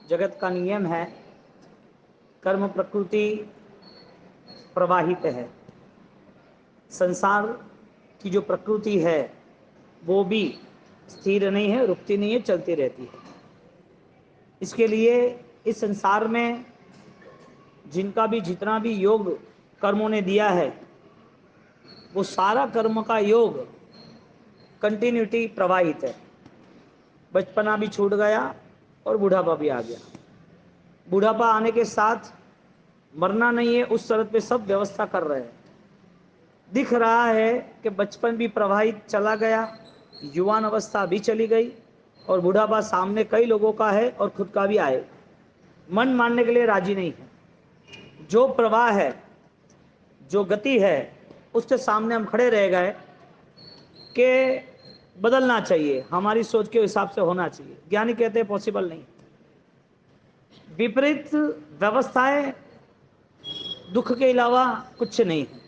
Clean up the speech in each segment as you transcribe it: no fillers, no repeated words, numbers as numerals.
जगत का नियम है, कर्म प्रकृति प्रवाहित है। संसार की जो प्रकृति है वो भी स्थिर नहीं है, रुकती नहीं है, चलती रहती है। इसके लिए इस संसार में जिनका भी जितना भी योग कर्मों ने दिया है वो सारा कर्म का योग कंटिन्यूटी प्रवाहित है। बचपना भी छूट गया और बुढ़ापा भी आ गया। बुढ़ापा आने के साथ मरना नहीं है, उस शर्त पे सब व्यवस्था कर रहे हैं। दिख रहा है कि बचपन भी प्रवाहित चला गया, युवान अवस्था भी चली गई और बुढ़ापा सामने कई लोगों का है और खुद का भी आए। मन मानने के लिए राजी नहीं है। जो प्रवाह है, जो गति है, उसके सामने हम खड़े रह गए कि बदलना चाहिए, हमारी सोच के हिसाब से होना चाहिए। ज्ञानी कहते हैं पॉसिबल नहीं। विपरीत व्यवस्थाएं दुख के अलावा कुछ नहीं है।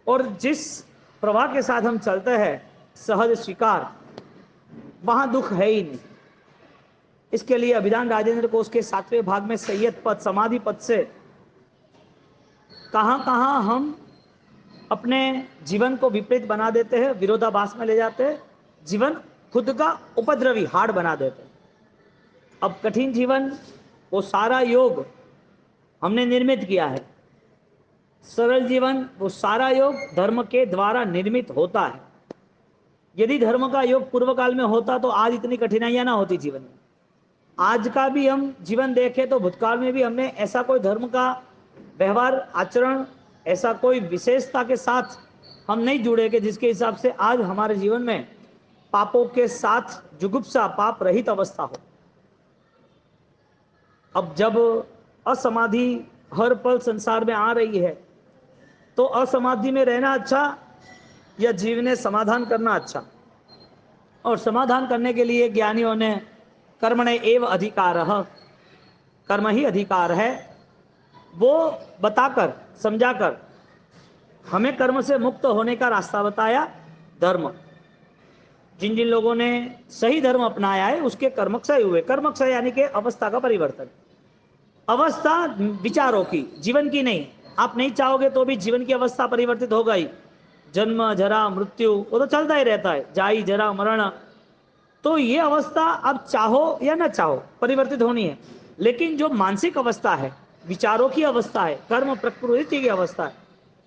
और जिस प्रवाह के साथ हम चलते हैं सहज स्वीकार, वहां दुख है ही नहीं। इसके लिए अभिधान राजेंद्र को उसके 7वें भाग में संयत पद, समाधि पद से कहां कहां हम अपने जीवन को विपरीत बना देते हैं, विरोधाभास में ले जाते हैं, जीवन खुद का उपद्रवी हार्ड बना देते हैं। अब कठिन जीवन, वो सारा योग हमने निर्मित किया है। सरल जीवन, वो सारा योग धर्म के द्वारा निर्मित होता है। यदि धर्म का योग पूर्व काल में होता तो आज इतनी कठिनाइयां ना होती जीवन में। आज का भी हम जीवन देखें तो भूतकाल में भी हमने ऐसा कोई धर्म का व्यवहार आचरण, ऐसा कोई विशेषता के साथ हम नहीं जुड़े कि जिसके हिसाब से आज हमारे जीवन में पापों के साथ जुगुप्सा, पाप रहित अवस्था हो। अब जब असमाधि हर पल संसार में आ रही है तो असमाधि में रहना अच्छा या जीवने समाधान करना अच्छा? और समाधान करने के लिए ज्ञानियों ने कर्मणे एव अधिकारः, कर्म ही अधिकार है, वो बताकर समझाकर हमें कर्म से मुक्त होने का रास्ता बताया। धर्म, जिन जिन लोगों ने सही धर्म अपनाया है उसके कर्मक्षय हुए। कर्मक्षय यानी कि अवस्था का परिवर्तन। अवस्था विचारों की, जीवन की नहीं। आप नहीं चाहोगे तो भी जीवन की अवस्था परिवर्तित होगा ही। जन्म जरा मृत्यु वो तो चलता ही रहता है, जाई जरा मरण। तो ये अवस्था अब चाहो या ना चाहो परिवर्तित होनी है। लेकिन जो मानसिक अवस्था है, विचारों की अवस्था है, कर्म प्रकृति की अवस्था है,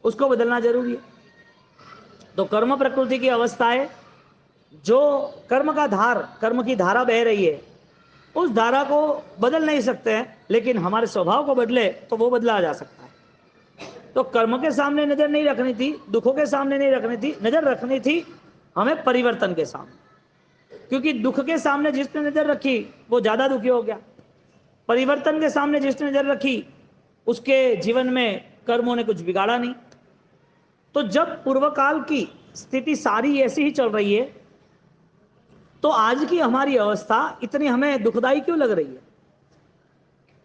उसको बदलना जरूरी है। तो कर्म प्रकृति की अवस्था है, जो कर्म का धार, कर्म की धारा बह रही है, उस धारा को बदल नहीं सकते हैं, लेकिन हमारे स्वभाव को बदले तो वो बदला जा सकता है। तो कर्म के सामने नजर नहीं रखनी थी, दुखों के सामने नहीं रखनी थी, नजर रखनी थी हमें परिवर्तन के सामने। क्योंकि दुख के सामने जिसने नजर रखी वो ज्यादा दुखी हो गया। परिवर्तन के सामने जिसने नजर रखी उसके जीवन में कर्मों ने कुछ बिगाड़ा नहीं। तो जब पूर्व काल की स्थिति सारी ऐसी ही चल रही है तो आज की हमारी अवस्था इतनी हमें दुखदाई क्यों लग रही है?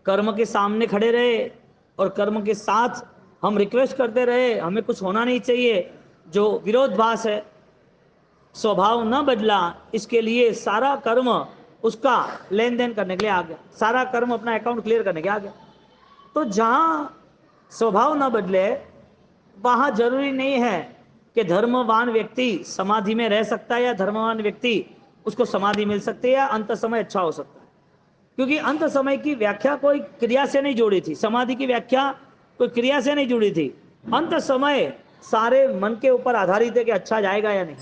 कर्म के सामने खड़े रहे और कर्म के साथ हम रिक्वेस्ट करते रहे हमें कुछ होना नहीं चाहिए, जो विरोधाभास है, स्वभाव न बदला, इसके लिए सारा कर्म उसका लेन देन करने के लिए आ गया, सारा कर्म अपना अकाउंट क्लियर करने के आ गया। तो जहां स्वभाव न बदले वहां जरूरी नहीं है कि धर्मवान व्यक्ति समाधि में रह सकता है या धर्मवान व्यक्ति उसको समाधि मिल सकती है या अंत समय अच्छा हो सकता है। क्योंकि अंत समय की व्याख्या कोई क्रिया से नहीं जुड़ी थी, समाधि की व्याख्या कोई क्रिया से नहीं जुड़ी थी। अंत समय सारे मन के ऊपर आधारित है कि अच्छा जाएगा या नहीं।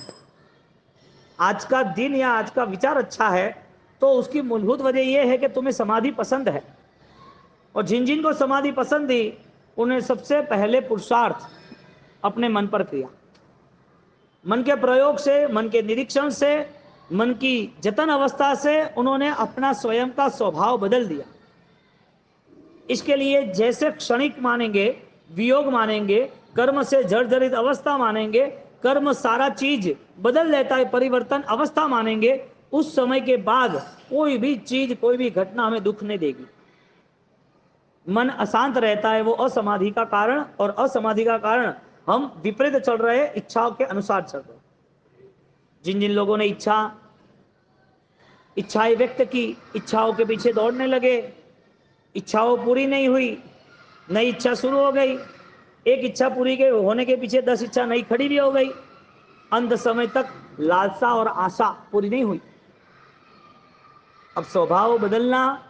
आज का दिन या आज का विचार अच्छा है तो उसकी मूलभूत वजह यह है कि तुम्हें समाधि पसंद है। और जिन जिन को समाधि पसंद थी उन्हें सबसे पहले पुरुषार्थ अपने मन पर किया। मन के प्रयोग से, मन के निरीक्षण से, मन की जतन अवस्था से उन्होंने अपना स्वयं का स्वभाव बदल दिया। इसके लिए जैसे क्षणिक मानेंगे, वियोग मानेंगे, कर्म से जर्जरित अवस्था मानेंगे, कर्म सारा चीज बदल देता है, परिवर्तन अवस्था मानेंगे, उस समय के बाद कोई भी चीज, कोई भी घटना हमें दुख नहीं देगी। मन अशांत रहता है, वो असमाधि का कारण, और असमाधि का कारण हम विपरीत चल रहे, इच्छाओं के अनुसार चल रहे। जिन जिन लोगों ने इच्छाएं व्यक्त की, इच्छाओं के पीछे दौड़ने लगे, इच्छाओं पूरी नहीं हुई, नई इच्छा शुरू हो गई, एक इच्छा पूरी के होने के पीछे 10 इच्छा नई खड़ी भी हो गई, अंत समय तक लालसा और आशा पूरी नहीं हुई। अब स्वभाव बदलना,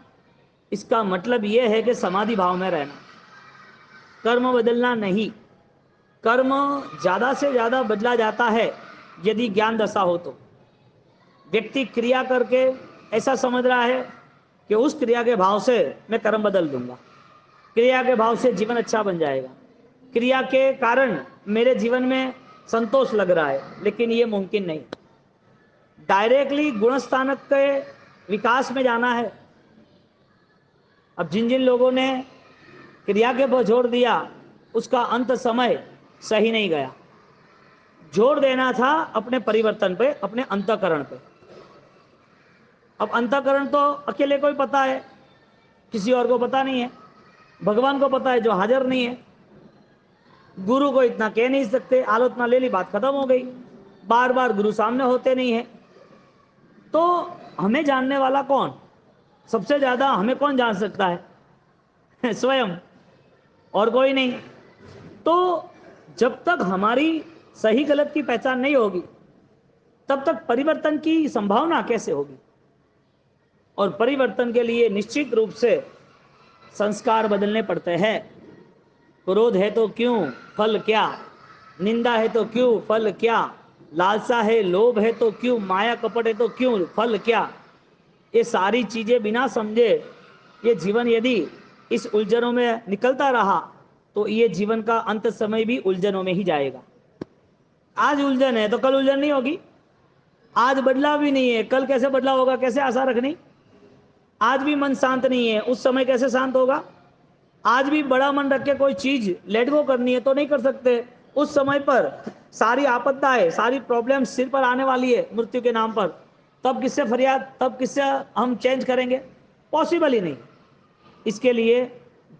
इसका मतलब यह है कि समाधि भाव में रहना, कर्म बदलना नहीं। कर्म ज्यादा से ज्यादा बदला जाता है यदि ज्ञान दशा हो तो। व्यक्ति क्रिया करके ऐसा समझ रहा है कि उस क्रिया के भाव से मैं कर्म बदल दूंगा, क्रिया के भाव से जीवन अच्छा बन जाएगा, क्रिया के कारण मेरे जीवन में संतोष लग रहा है, लेकिन ये मुमकिन नहीं। डायरेक्टली गुणस्थानक के विकास में जाना है। अब जिन जिन लोगों ने क्रिया के पर जोर दिया, उसका अंत समय सही नहीं गया। जोर देना था अपने परिवर्तन पे, अपने अंतःकरण पे। अब अंतःकरण तो अकेले को ही पता है, किसी और को पता नहीं है। भगवान को पता है जो हाजिर नहीं है। गुरु को इतना कह नहीं सकते, आलोचना ले ली, बात खत्म हो गई। बार बार गुरु सामने होते नहीं है। तो हमें जानने वाला कौन? सबसे ज्यादा हमें कौन जान सकता है? स्वयं, और कोई नहीं। तो जब तक हमारी सही गलत की पहचान नहीं होगी, तब तक परिवर्तन की संभावना कैसे होगी? और परिवर्तन के लिए निश्चित रूप से संस्कार बदलने पड़ते हैं। क्रोध है तो क्यों, फल क्या? निंदा है तो क्यों, फल क्या? लालसा है, लोभ है तो क्यों? माया कपट है तो क्यों, फल क्या? ये सारी चीजें बिना समझे ये जीवन यदि इस उलझनों में निकलता रहा, तो ये जीवन का अंत समय भी उलझनों में ही जाएगा। आज उलझन है तो कल उलझन नहीं होगी। आज बदलाव भी नहीं है, कल कैसे बदलाव होगा? कैसे आशा रखनी? आज भी मन शांत नहीं है, उस समय कैसे शांत होगा? आज भी बड़ा मन रख के कोई चीज लेट गो करनी है तो नहीं कर सकते। उस समय पर सारी आपदाएं, सारी प्रॉब्लम सिर पर आने वाली है मृत्यु के नाम पर, तब किससे फरियाद, तब किससे हम चेंज करेंगे? पॉसिबल ही नहीं। इसके लिए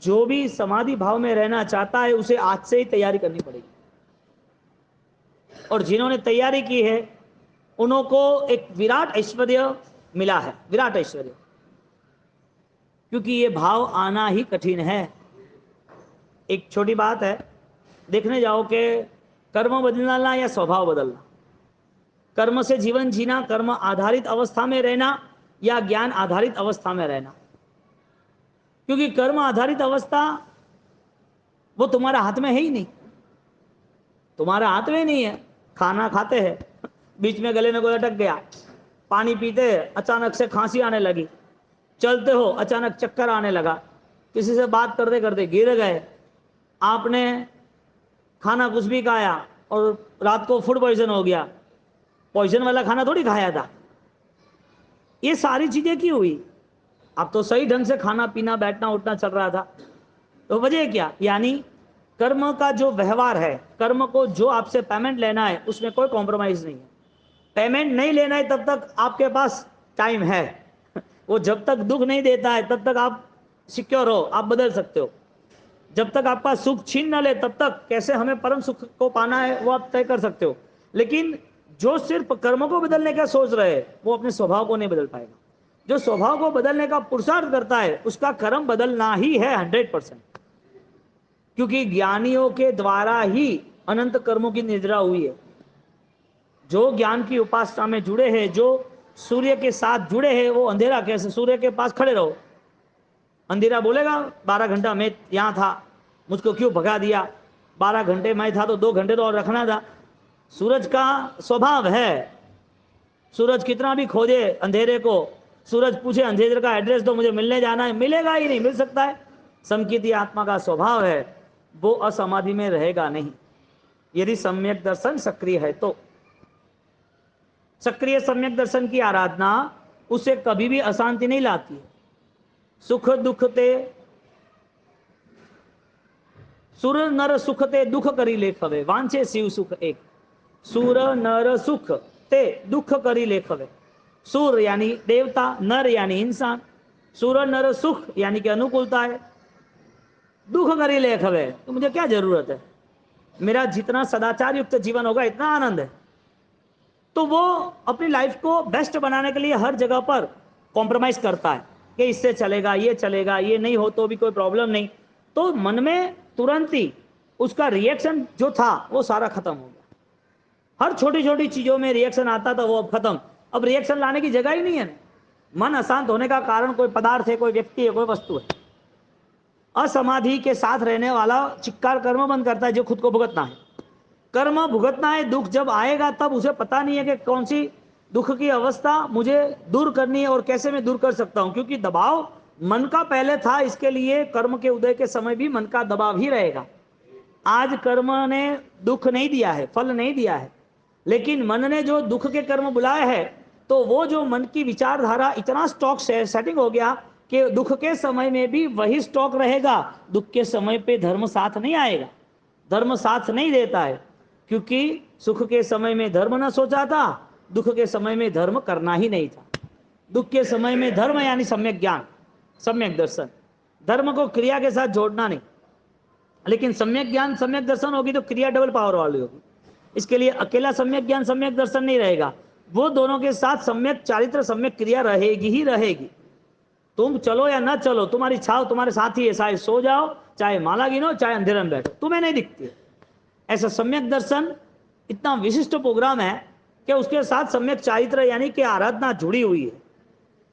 जो भी समाधि भाव में रहना चाहता है, उसे आज से ही तैयारी करनी पड़ेगी। और जिन्होंने तैयारी की है, उन्हों को एक विराट ऐश्वर्य मिला है, विराट ऐश्वर्य। क्योंकि ये भाव आना ही कठिन है। एक छोटी बात है, देखने जाओ कि कर्म बदलना या स्वभाव बदलना, कर्म से जीवन जीना, कर्म आधारित अवस्था में रहना या ज्ञान आधारित अवस्था में रहना। क्योंकि कर्म आधारित अवस्था वो तुम्हारा हाथ में है ही नहीं, तुम्हारा हाथ में नहीं है। खाना खाते हैं, बीच में गले में कोई अटक गया, पानी पीते अचानक से खांसी आने लगी, चलते हो अचानक चक्कर आने लगा, किसी से बात करते करते गिर गए, आपने खाना कुछ भी खाया और रात को फूड पॉइजन हो गया। पॉइजन वाला खाना थोड़ी खाया था। ये सारी चीजें क्यों हुई? अब तो सही ढंग से खाना पीना बैठना उठना चल रहा था, तो वजह क्या? यानी कर्म का जो व्यवहार है, कर्म को जो आपसे पेमेंट लेना है, उसमें कोई कॉम्प्रोमाइज नहीं है। पेमेंट नहीं लेना है तब तक आपके पास टाइम है। वो जब तक दुख नहीं देता है तब तक आप सिक्योर हो, आप बदल सकते हो। जब तक आपका सुख छीन न ले तब तक कैसे हमें परम सुख को पाना है वो आप तय कर सकते हो। लेकिन जो सिर्फ कर्मों को बदलने का सोच रहे हैं, वो अपने स्वभाव को नहीं बदल पाएगा। जो स्वभाव को बदलने का पुरुषार्थ करता है, उसका कर्म बदलना ही है 100%। क्योंकि ज्ञानियों के द्वारा ही अनंत कर्मों की निद्रा हुई है। जो ज्ञान की उपासना में जुड़े हैं, जो सूर्य के साथ जुड़े हैं, वो अंधेरा कैसे? सूर्य के पास खड़े रहो, अंधेरा बोलेगा 12 घंटा मैं यहां था, मुझको क्यों भगा दिया? 12 घंटे मैं था तो 2 घंटे तो और रखना था। सूरज का स्वभाव है, सूरज कितना भी खोजे अंधेरे को, सूरज पूछे अंधेरे का एड्रेस दो, मुझे मिलने जाना है, मिलेगा ही नहीं, मिल सकता है? संकित आत्मा का स्वभाव है, वो असमाधि में रहेगा नहीं, यदि सम्यक दर्शन सक्रिय है तो। सक्रिय सम्यक दर्शन की आराधना उसे कभी भी अशांति नहीं लाती है। सुख दुख ते सुर नर सुख ते दुख करी लेखवे, वांछे शिव सुख एक। सुर नर सुख ते दुख करी लेखवे। सुर यानी देवता, नर यानी इंसान। सुर नर सुख यानी कि अनुकूलता है, दुख करी लेखवे तो मुझे क्या जरूरत है? मेरा जितना सदाचार युक्त जीवन होगा इतना आनंद है। तो वो अपनी लाइफ को बेस्ट बनाने के लिए हर जगह पर कॉम्प्रोमाइज करता है कि इससे चलेगा, ये नहीं हो तो भी कोई प्रॉब्लम नहीं। तो मन में तुरंत ही उसका रिएक्शन जो था वो सारा खत्म हो गया। हर छोटी छोटी चीजों में रिएक्शन आता था, वो अब खत्म। अब रिएक्शन लाने की जगह ही नहीं है। मन अशांत होने का कारण कोई पदार्थ है, कोई व्यक्ति है, कोई वस्तु है। असमाधि के साथ रहने वाला चिक्कार कर्म बंद करता है जो खुद को भुगतना है। कर्म भुगतना है, दुख जब आएगा तब उसे पता नहीं है कि कौन सी दुख की अवस्था मुझे दूर करनी है और कैसे मैं दूर कर सकता हूं, क्योंकि दबाव मन का पहले था। इसके लिए कर्म के उदय के समय भी मन का दबाव ही रहेगा। आज कर्म ने दुख नहीं दिया है, फल नहीं दिया है, लेकिन मन ने जो दुख के कर्म बुलाए हैं, तो वो जो मन की विचारधारा इतना स्टॉक सेटिंग हो गया कि दुख के समय में भी वही स्टॉक रहेगा। दुख के समय पे धर्म साथ नहीं आएगा, धर्म साथ नहीं देता है, क्योंकि सुख के समय में धर्म न सोचा था, दुख के समय में धर्म करना ही नहीं था। दुख के समय में धर्म यानी सम्यक ज्ञान, सम्यक दर्शन। धर्म को क्रिया के साथ जोड़ना नहीं, लेकिन सम्यक ज्ञान सम्यक दर्शन होगी तो क्रिया डबल पावर वाली होगी। इसके लिए अकेला सम्यक ज्ञान सम्यक दर्शन नहीं रहेगा, वो दोनों के साथ सम्यक चारित्र सम्यक क्रिया रहेगी ही रहेगी। तुम चलो या ना चलो, तुम्हारी छाव तुम्हारे साथ ही है, चाहे सो जाओ, चाहे माला गिनो, चाहे अंधेरे में बैठो, तुम्हें नहीं दिखती। ऐसा सम्यक दर्शन इतना विशिष्ट प्रोग्राम है कि उसके साथ सम्यक चारित्र यानी कि आराधना जुड़ी हुई है।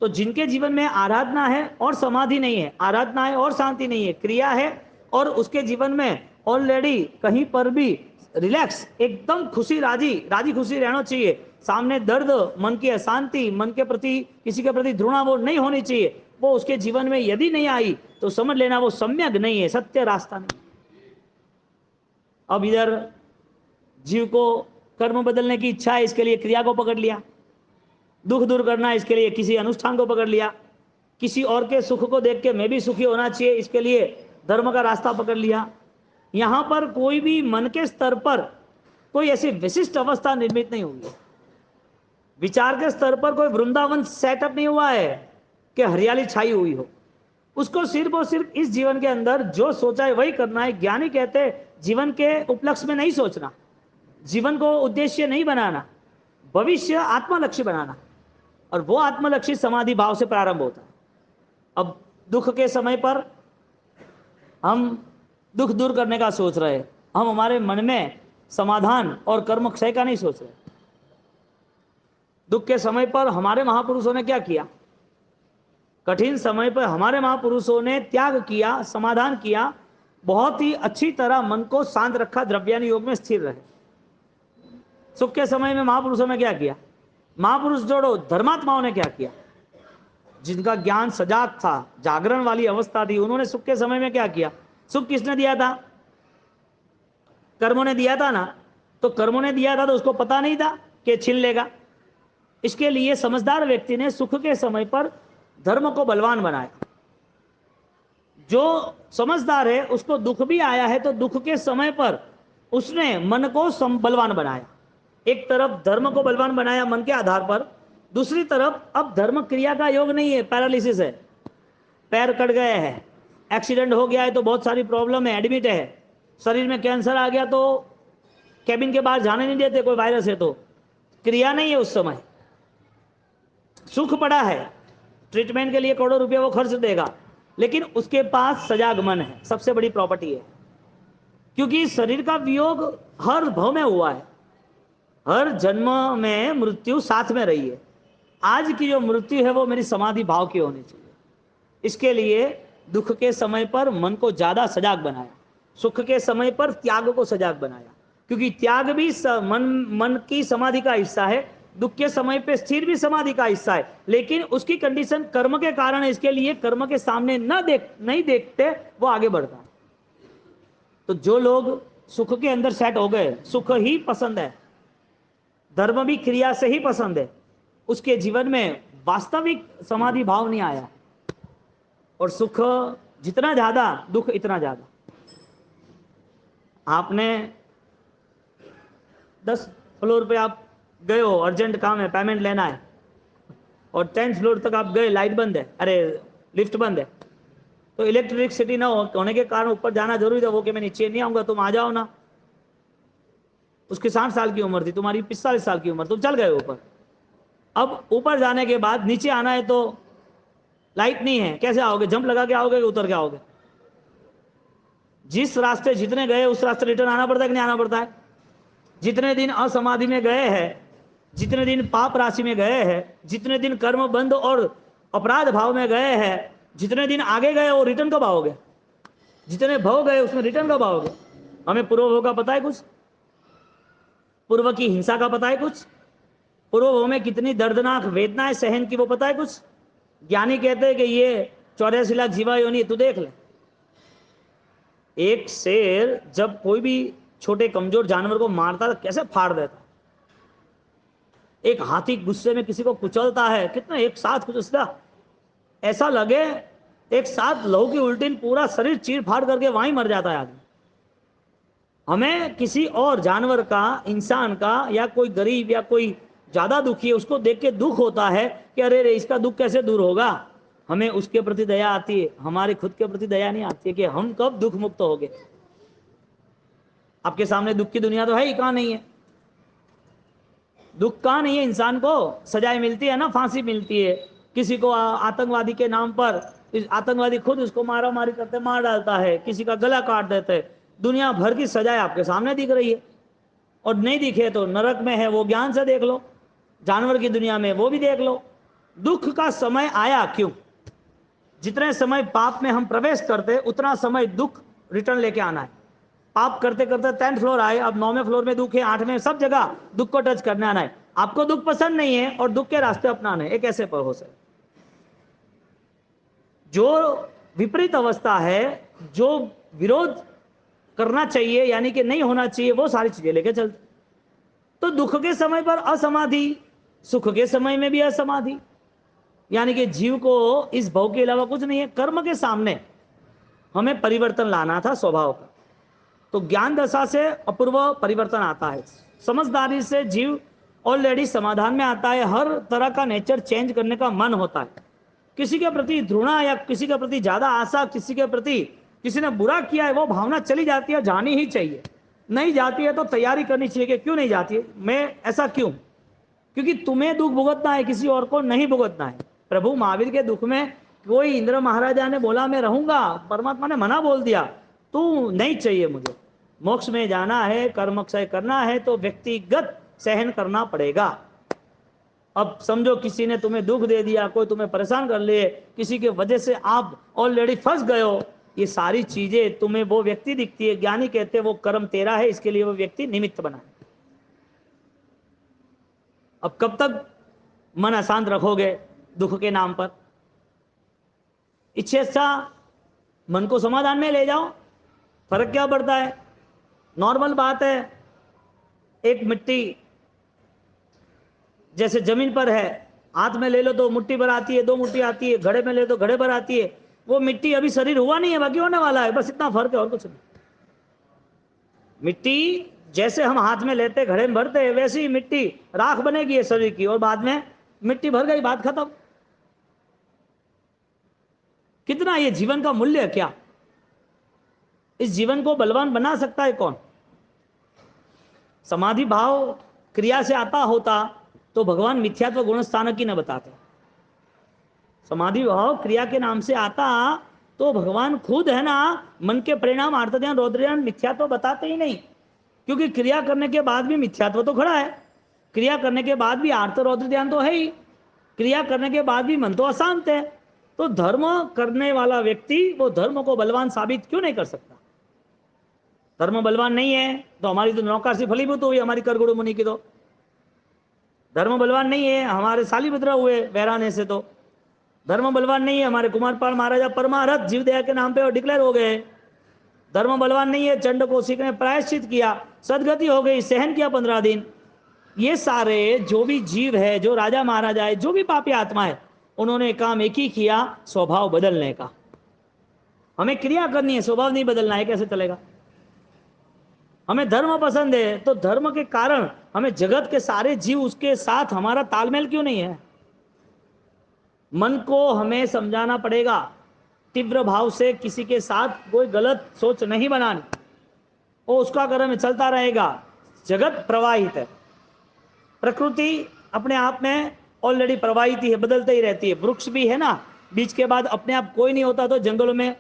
तो जिनके जीवन में आराधना है और समाधि नहीं है, आराधना है और शांति नहीं है, क्रिया है और उसके जीवन में ऑलरेडी कहीं पर भी रिलैक्स, एकदम खुशी राजी खुशी रहना चाहिए। सामने दर्द, मन की अशांति, मन के प्रति किसी के प्रति घृणा वो नहीं होनी चाहिए। वो उसके जीवन में यदि नहीं आई तो समझ लेना वो सम्यक नहीं है, सत्य रास्ता नहीं। अब इधर जीव को कर्म बदलने की इच्छा है, इसके लिए क्रिया को पकड़ लिया। दुख दूर करना है, इसके लिए किसी अनुष्ठान को पकड़ लिया। किसी और के सुख को देख के मैं भी सुखी होना चाहिए, इसके लिए धर्म का रास्ता पकड़ लिया। यहां पर कोई भी मन के स्तर पर कोई ऐसी विशिष्ट अवस्था निर्मित नहीं हुई है। विचार के स्तर पर कोई वृंदावन सेटअप नहीं हुआ है कि हरियाली छाई हुई हो। उसको सिर्फ और सिर्फ इस जीवन के अंदर जो सोचा है वही करना है। ज्ञानी कहते हैं जीवन के उपलक्ष्य में नहीं सोचना, जीवन को उद्देश्य नहीं बनाना, भविष्य आत्मलक्ष्य बनाना, और वो आत्मलक्ष्य समाधि भाव से प्रारंभ होता है। अब दुख के समय पर हम दुख दूर करने का सोच रहे हैं, हम हमारे मन में समाधान और कर्म क्षय का नहीं सोच रहे। दुख के समय पर हमारे महापुरुषों ने क्या किया? कठिन समय पर हमारे महापुरुषों ने त्याग किया, समाधान किया, बहुत ही अच्छी तरह मन को शांत रखा, द्रव्यान योग में स्थिर रहे। सुख के समय में महापुरुषों ने क्या किया? महापुरुष जोड़ो, धर्मात्माओं ने क्या किया? जिनका ज्ञान सजाग था, जागरण वाली अवस्था थी, उन्होंने सुख के समय में क्या किया? सुख किसने दिया था? कर्मों ने दिया था ना। तो कर्मों ने दिया था तो उसको पता नहीं था कि छीन लेगा। इसके लिए समझदार व्यक्ति ने सुख के समय पर धर्म को बलवान बनाया। जो समझदार है उसको दुख भी आया है तो दुख के समय पर उसने मन को बलवान बनाया। एक तरफ धर्म को बलवान बनाया मन के आधार पर, दूसरी तरफ अब धर्म क्रिया का योग नहीं है, पैरालिसिस है, पैर कट गए हैं, एक्सीडेंट हो गया है तो बहुत सारी प्रॉब्लम है, एडमिट है, शरीर में कैंसर आ गया तो कैबिन के बाहर जाने नहीं देते, कोई वायरस है तो क्रिया नहीं है। उस समय सुख पड़ा है, ट्रीटमेंट के लिए करोड़ों रुपया वो खर्च देगा, लेकिन उसके पास सजाग मन है, सबसे बड़ी प्रॉपर्टी है। क्योंकि शरीर का वियोग हर भव में हुआ है, हर जन्म में मृत्यु साथ में रही है। आज की जो मृत्यु है वो मेरी समाधि भाव की होनी चाहिए। इसके लिए दुख के समय पर मन को ज्यादा सजाग बनाया, सुख के समय पर त्याग को सजाग बनाया, क्योंकि त्याग भी मन की समाधि का हिस्सा है, दुख के समय पे स्थिर भी समाधि का हिस्सा है, लेकिन उसकी कंडीशन कर्म के कारण है। इसके लिए कर्म के सामने नहीं देखते वो आगे बढ़ता है। तो जो लोग सुख के अंदर सेट हो गए, सुख ही पसंद है, धर्म भी क्रिया से ही पसंद है, उसके जीवन में वास्तविक समाधि भाव नहीं आया। और सुख जितना ज्यादा, दुख इतना ज्यादा। आपने 10 फ्लोर पे आप गए हो, अर्जेंट काम है, पेमेंट लेना है, और 10th फ्लोर तक आप गए, लाइट बंद है, अरे लिफ्ट बंद है, तो इलेक्ट्रिसिटी ना होने के कारण ऊपर जाना जरूरी था। वो कि मैं नीचे नहीं आऊंगा, तुम आ जाओ ना। उसकी 60 साल की उम्र थी, तुम्हारी 45 साल की उम्र, तुम चल गए ऊपर। अब ऊपर जाने के बाद नीचे आना है तो लाइट नहीं है, कैसे आओगे? जंप लगा के आओगे, उतर के आओगे? जिस रास्ते जितने गए उस रास्ते रिटर्न आना पड़ता है कि नहीं आना पड़ता है? जितने दिन असमाधि में गए हैं, जितने दिन पाप राशि में गए हैं, जितने दिन कर्म बंध और अपराध भाव में गए हैं, जितने दिन आगे गए वो रिटर्न कब आओगे? जितने भव गए उसमें रिटर्न कब आओगे? हमें पूर्व भव का पता है कुछ? पूर्व की हिंसा का पता है कुछ? पूर्व भव में कितनी दर्दनाक वेदनाएं सहन की वो पता है कुछ? ज्ञानी कहते हैं कि ये 84 लाख जीवा योनि, तू देख ले। एक शेर जब कोई भी छोटे कमजोर जानवर को मारता है कैसे फाड़ देता। एक हाथी गुस्से में किसी को कुचलता है, कितना एक साथ कुचलता, ऐसा लगे एक साथ लहू की उल्टी पूरा शरीर चीर फाड़ करके वहीं मर जाता है आदमी। हमें किसी और जानवर का, इंसान का, या कोई गरीब या कोई ज्यादा दुखी है उसको देख के दुख होता है कि अरे रे इसका दुख कैसे दूर होगा। हमें उसके प्रति दया आती है, हमारी खुद के प्रति दया नहीं आती है कि हम कब दुख मुक्त हो गए। आपके सामने दुख की दुनिया तो है ही, कहां नहीं है? दुख कहां नहीं है? इंसान को सजाएं मिलती है ना, फांसी मिलती है। किसी को आतंकवादी के नाम पर आतंकवादी खुद उसको मारा मारी करते मार डालता है, किसी का गला काट देते हैं। दुनिया भर की सजाएं आपके सामने दिख रही है, और नहीं दिखे तो नरक में है वो ज्ञान से देख लो, जानवर की दुनिया में वो भी देख लो। दुख का समय आया क्यों? जितने समय पाप में हम प्रवेश करते उतना समय दुख रिटर्न लेके आना है। पाप करते करते 10th फ्लोर आए, अब 9वें फ्लोर में दुख है, 8वें, सब जगह दुख को टच करने आना है। आपको दुख पसंद नहीं है और दुख के रास्ते अपनाने, एक ऐसे पर हो सकता। जो विपरीत अवस्था है, जो विरोध करना चाहिए यानी कि नहीं होना चाहिए, वो सारी चीजें लेके चलते। तो दुख के समय पर असमाधि, सुख के समय में भी असमाधि, यानी कि जीव को इस भव के अलावा कुछ नहीं है। कर्म के सामने हमें परिवर्तन लाना था स्वभाव का, तो ज्ञान दशा से अपूर्व परिवर्तन आता है। समझदारी से जीव ऑलरेडी समाधान में आता है। हर तरह का नेचर चेंज करने का मन होता है। किसी के प्रति घृणा या किसी के प्रति ज्यादा आशा, किसी के प्रति किसी ने बुरा किया है, वो भावना चली जाती है, जानी ही चाहिए। नहीं जाती है तो तैयारी करनी चाहिए कि क्यों नहीं जाती है, मैं ऐसा क्यों? क्योंकि तुम्हें दुख भुगतना है, किसी और को नहीं भुगतना है। प्रभु महावीर के दुख में कोई इंद्र महाराजा ने बोला मैं रहूंगा, परमात्मा ने मना बोल दिया, तू नहीं चाहिए मुझे, मोक्ष में जाना है, कर्म क्षय करना है तो व्यक्तिगत सहन करना पड़ेगा। अब समझो किसी ने तुम्हें दुख दे दिया, कोई तुम्हें परेशान कर लिए, किसी के वजह से आप ऑलरेडी फंस गए हो, ये सारी चीजें तुम्हें वो व्यक्ति दिखती है। ज्ञानी कहते हैं वो कर्म तेरा है, इसके लिए वो व्यक्ति निमित्त बना है। अब कब तक मन अशांत रखोगे दुख के नाम पर? इससे अच्छा मन को समाधान में ले जाओ, फर्क क्या पड़ता है? नॉर्मल बात है, एक मिट्टी जैसे जमीन पर है, हाथ में ले लो तो मुट्ठी भर आती है, 2 मुट्ठी आती है, घड़े में ले तो घड़े भर आती है। वो मिट्टी अभी शरीर हुआ नहीं है, बाकी होने वाला है, बस इतना फर्क है और कुछ नहीं। मिट्टी जैसे हम हाथ में लेते घड़े में भरते हैं, वैसे ही मिट्टी राख बनेगी है शरीर की, और बाद में मिट्टी भर गई, बात खत्म। कितना ये जीवन का मूल्य क्या? इस जीवन को बलवान बना सकता है कौन? समाधि भाव क्रिया से आता होता तो भगवान मिथ्यात्व गुण स्थानक ही न बताते। समाधि भाव क्रिया के नाम से आता तो भगवान खुद है ना, मन के परिणाम आर्त ध्यान रौद्र ध्यान मिथ्यात्व बताते ही नहीं, क्योंकि क्रिया करने के बाद भी मिथ्यात्व तो खड़ा है, क्रिया करने के बाद भी आर्त रौद्र ध्यान तो है ही, क्रिया करने के बाद भी मन तो अशांत है। तो धर्म करने वाला व्यक्ति वो धर्म को बलवान साबित क्यों नहीं कर सकता? धर्म बलवान नहीं है तो हमारी तो नौका से फलीभूत हुई, हमारी करगुरु मुनि की। तो धर्म बलवान नहीं है, हमारे शालिभद्र हुए वैराने से। तो धर्म बलवान नहीं है, हमारे कुमारपाल महाराजा परमारथ जीवदया के नाम पे और डिक्लेयर हो गए। धर्म बलवान नहीं है, चंड कौशिक ने प्रायश्चित किया, सदगति हो गई, सहन किया 15 दिन। ये सारे जो भी जीव है, जो राजा महाराजा है, जो भी पापी आत्मा है, उन्होंने काम एक ही किया, स्वभाव बदलने का। हमें क्रिया करनी है, स्वभाव नहीं बदलना है, कैसे चलेगा? हमें धर्म पसंद है तो धर्म के कारण हमें जगत के सारे जीव उसके साथ हमारा तालमेल क्यों नहीं है? मन को हमें समझाना पड़ेगा, तीव्र भाव से किसी के साथ कोई गलत सोच नहीं बनानी, वो उसका कर्म चलता रहेगा। जगत प्रवाहित है, प्रकृति अपने आप में ऑलरेडी प्रवाहित ही है, बदलते ही रहती है। वृक्ष भी है ना, बीच के बाद अपने आप कोई नहीं होता तो जंगलों में